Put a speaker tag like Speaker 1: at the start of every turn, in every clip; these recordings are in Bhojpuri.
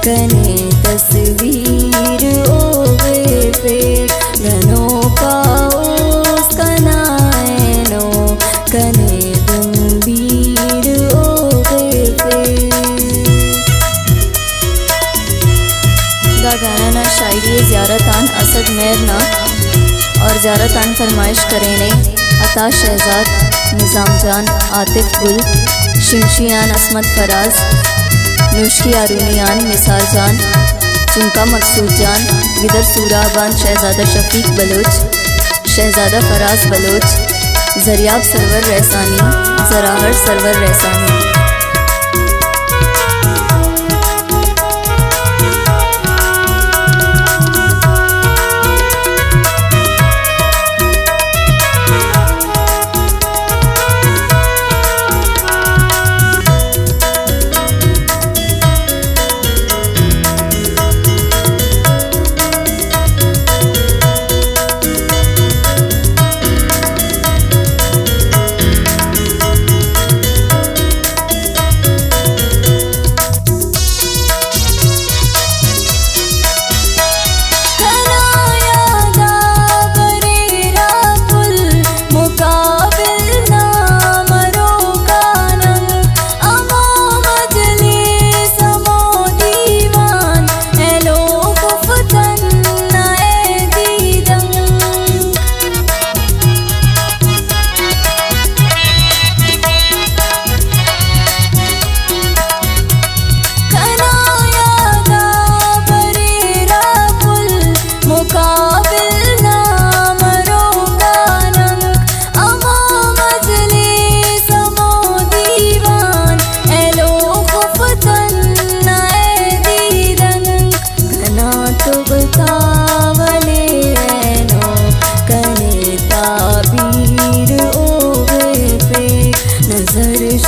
Speaker 1: कने तस्वीर ओवे पे घनों का उसका नायनो कने गंभीर ओवे पे। गाना ना शायरी ज़ियारतान असद मेरना और ज़ियारतान फरमाइश करेने अता शहजाद, निज़ाम जान, आतिफ गुल, शिमशियान असमत फराज, नुश्की आरूनियान, निसार जान, चुमका मकसूद जान, गिदर सूराबान, शहजादा शफीक बलोच, शहजादा फराज बलोच, जरियाब सरवर रहसानी, जराहर सरवर रहसानी।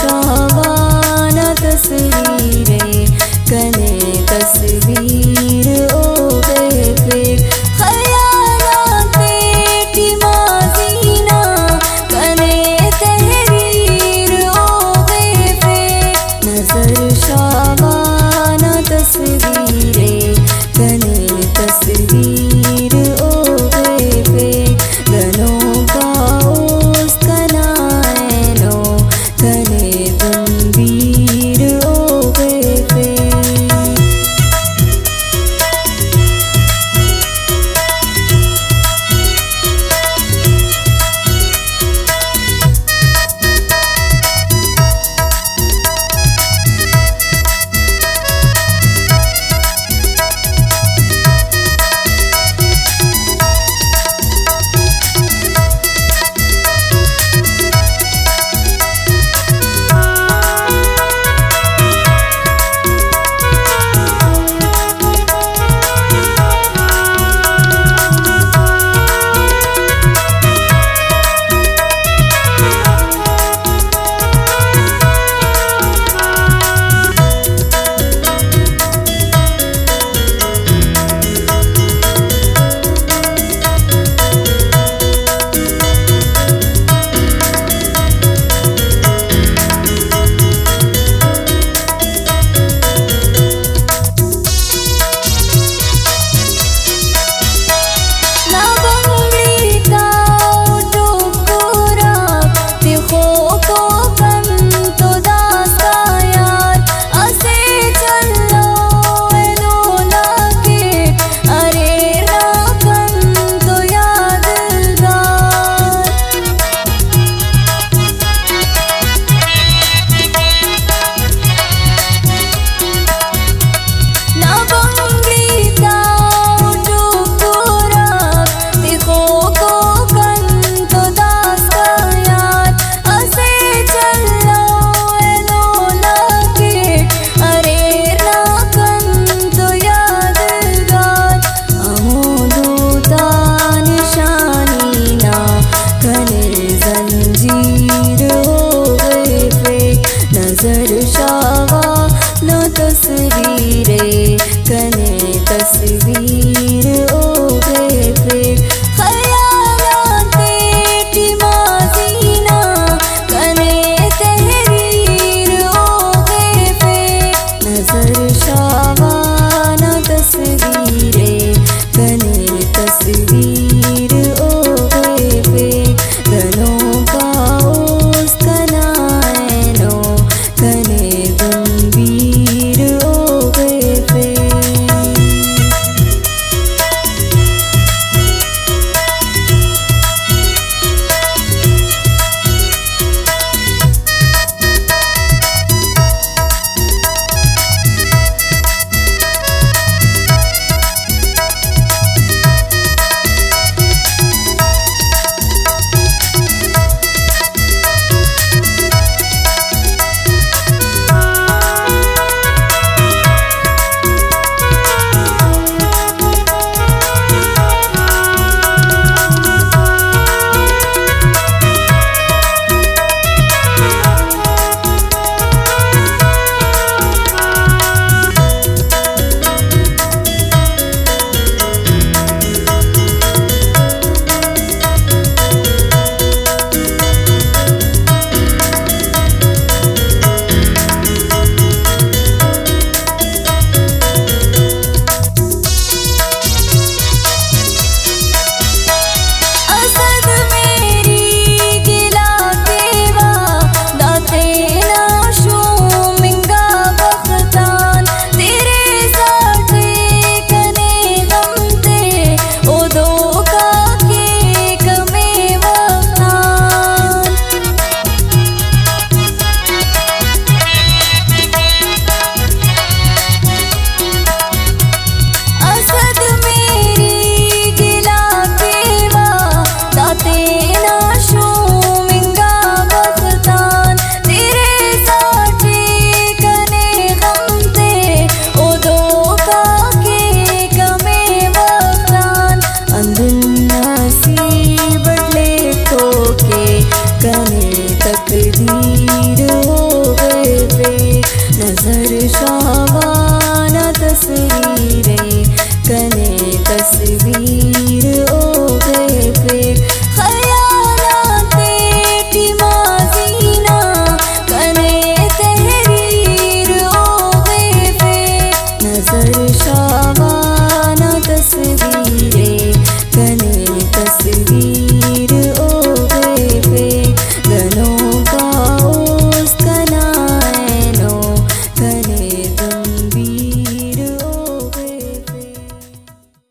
Speaker 1: शाबाना तस्वीरें कने तस्वीर ओवे पे ख़यालाते की माज़ीना कने तहरीर ओवे पे नज़र शाबाना तस्वीरें कने तस्वीर ओवे पे गनों का उसका नायनो कने गंभीर ओवे पे। तस्वीरें कने तस्वीर ओगे फिर ख़यालाते की माज़ीना कने तहरीर ओगे फिर नज़र शावा